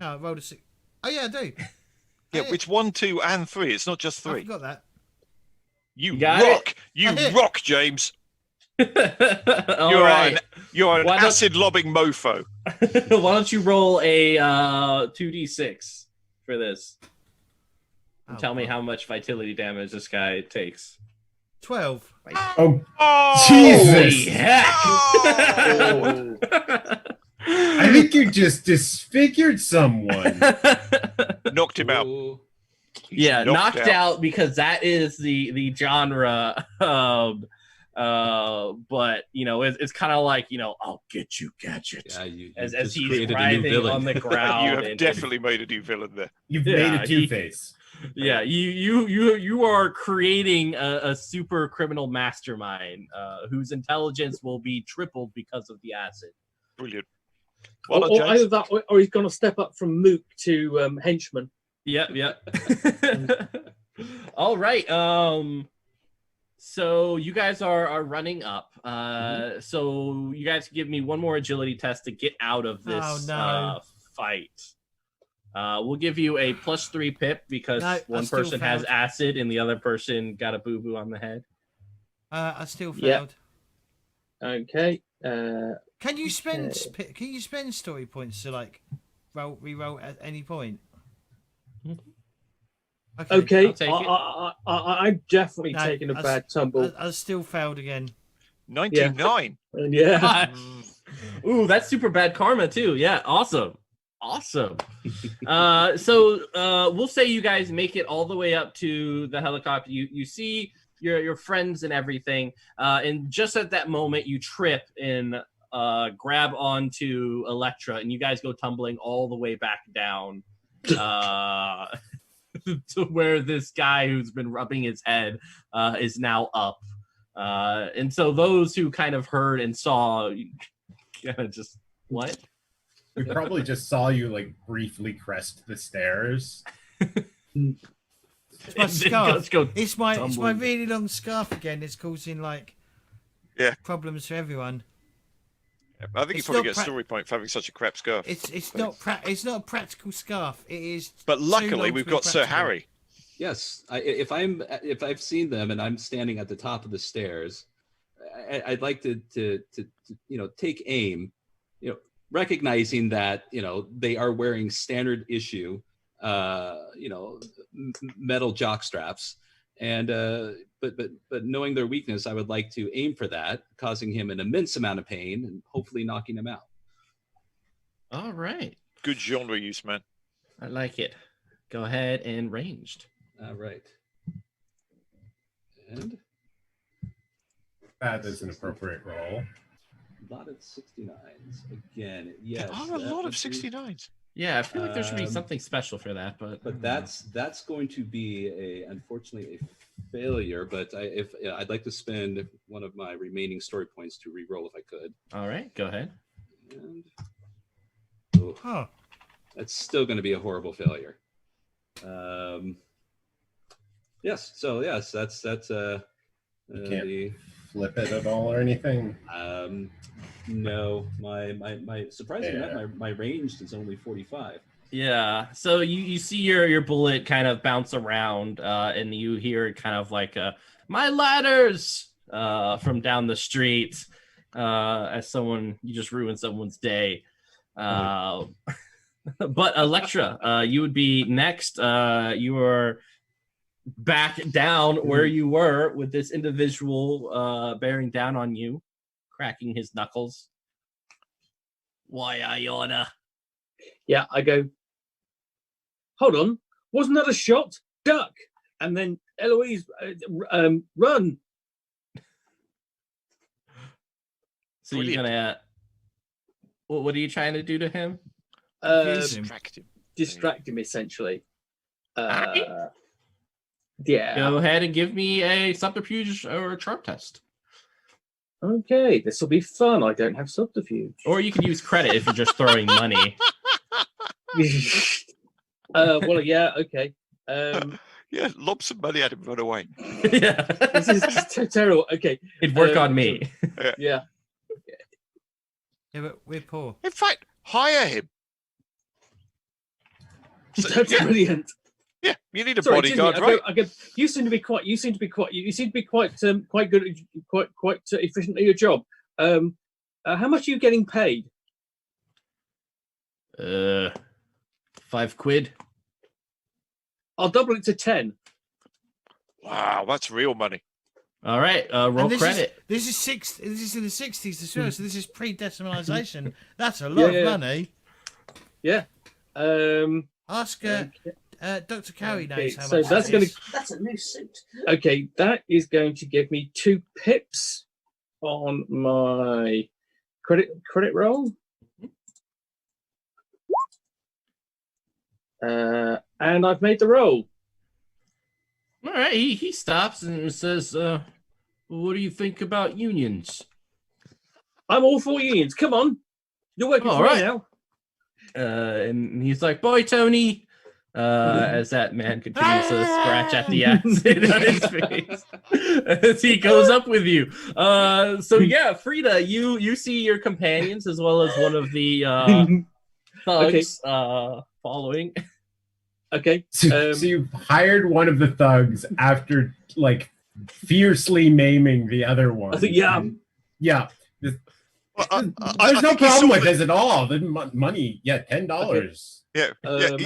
No, I rolled a 6. Oh, yeah, I do. Yeah, hit. it's 1, 2, and 3. It's not just I 3. forgot that. You got rock. You I hit. rock, James. All You're right. you're an Why don't- acid lobbing mofo. Why don't you roll a 2d6 for this? And tell me how much vitality damage this guy takes. 12. Oh, Oh, Jesus! Holy heck! Oh! I think you just disfigured someone. Knocked him out. Ooh. He's Yeah, knocked out because that is the genre. But you know, it's kind of like, you know, I'll get you, gadget. Yeah, you As just he's created a new writhing villain. on the ground. You have and- definitely made a new villain there. You've Yeah, made a Two-Face. Yeah, you are creating a super criminal mastermind whose intelligence will be tripled because of the acid. Brilliant. Well, Or either that, or he's going to step up from mook to henchman. Yep. All right. So you guys are running up. So you guys give me one more agility test to get out of this fight. We'll give you a +3 pip because one person has acid and the other person got a boo-boo on the head. I still failed. Okay. Can you spend story points to like re-roll at any point? Okay. I'll take it. I'm definitely taking a bad tumble. I still failed again. 99. Yeah. Ooh, that's super bad karma too. Yeah, awesome. So we'll say you guys make it all the way up to the helicopter. You see your friends and everything, and just at that moment you trip and grab onto Electra, and you guys go tumbling all the way back down to where this guy who's been rubbing his head is now up. And so those who kind of heard and saw just what? We probably just saw you like briefly crest the stairs. It's my scarf. Go It's my tumbling. really long scarf again. It's causing like problems for everyone. I think you It's probably not get a story point for having such a crap scarf. It's not a practical scarf. It is. But too luckily, long to we've be got Sir practical. Harry. Yes, if I've seen them and I'm standing at the top of the stairs, I'd like to take aim, recognizing that they are wearing standard issue, metal jock straps, and but knowing their weakness, I would like to aim for that, causing him an immense amount of pain and hopefully knocking him out. All right. Good genre use, man. I like it. Go ahead and ranged. All right. And That is an appropriate roll. a lot of 69s again. Yes, There are a that lot of would be- 69s. Yeah, I feel like there should be something special for that, but that's going to be unfortunately a failure. But I'd like to spend one of my remaining story points to re-roll if I could. all right, go ahead. And, Huh. that's still going to be a horrible failure. Yes. So yes, that's You can't the flip it at all or anything. no, my surprisingly enough, my range is only 45. Yeah, so you see your bullet kind of bounce around, and you hear kind of like my ladders from down the street, as you just ruined someone's day. But Electra, you would be next. You are back down where you were with this individual bearing down on you, cracking his knuckles. Why, Iona? Yeah, I go, hold on, wasn't that a shot? Duck! And then Eloise, run! So you're gonna... What are you trying to do to him? Distract him. Distract him, essentially. Yeah. Go ahead and give me a subterfuge or a charm test. Okay, this will be fun. I don't have subterfuge. Or you can use credit if you're just throwing money. Well, yeah, okay. Yeah, lob some money at him, run away. Yeah. This is terrible. Okay. It'd work on me. Yeah. Yeah, but we're poor. In fact, hire him. So, That's brilliant. yeah, you need a Sorry, bodyguard, excuse me, right? you seem to be quite good, quite efficient at your job. How much are you getting paid? $5. I'll double it to 10. Wow, that's real money. All right, roll And credit. This is in the 60s as well, so this is pre-decimalisation. That's a lot of money. Yeah. Ask Dr. Cowie knows how so much. that's it going is. to. That's a new suit. Okay, that is going to give me 2 pips on my credit roll. And I've made the roll. All right, he stops and says, "What do you think about unions?" I'm all for unions. Come on, you're working All for right. me now. And he's like, "Bye, Tony." As that man continues to scratch at the acid on his face as he goes up with you. So yeah, Frida, you see your companions as well as one of the thugs following. Okay. So you hired one of the thugs after like fiercely maiming the other one. I think, yeah. Yeah. Well, There's no think he problem saw with that- this at all. The money, yeah, $10. Yeah,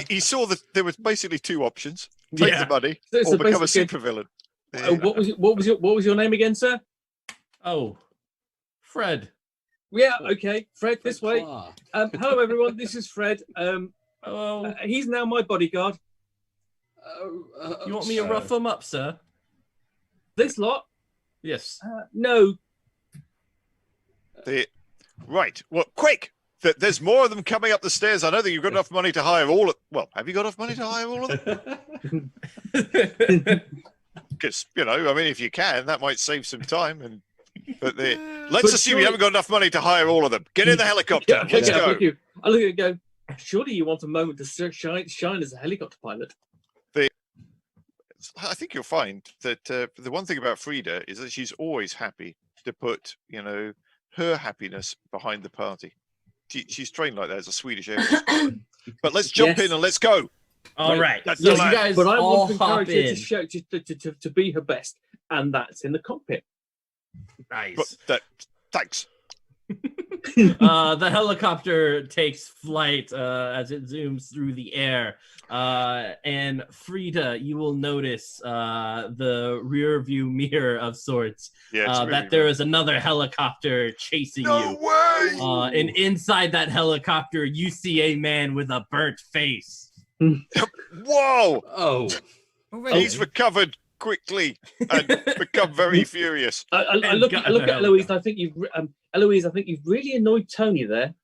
he saw that there was basically 2 options: take Yeah. the money So or become a basically- supervillain. What was your name again, sir? Oh, Fred. Yeah. Okay, Fred. This way. Claw. Hello, everyone. This is Fred. Hello. He's now my bodyguard. You want me to rough him up, sir? This lot? Yes. No. Right. Well, quick! There's more of them coming up the stairs. I don't think you've got enough money to hire all of. Well, have you got enough money to hire all of them? Because I mean, if you can, that might save some time. But let's assume you haven't got enough money to hire all of them. Get in the helicopter. Yeah, Let's okay, go. thank you. I look at it and go, surely you want a moment to shine as a helicopter pilot. I think you'll find that the one thing about Frida is that she's always happy to put, her happiness behind the party. She's trained like that as a Swedish Air Force pilot. But let's jump in and let's go. All right. That's So the you plan. guys But I all want to hop encourage her in. to show to be her best, and that's in the cockpit. Nice. But thanks. The helicopter takes flight as it zooms through the air. And Frida, you will notice the rear view mirror of sorts Yeah, that there is another helicopter chasing you. way. And inside that helicopter, you see a man with a burnt face. Whoa! Oh, Already? He's recovered quickly and become very furious. I look at Eloise, and I think you've Eloise. I think you've really annoyed Tony there.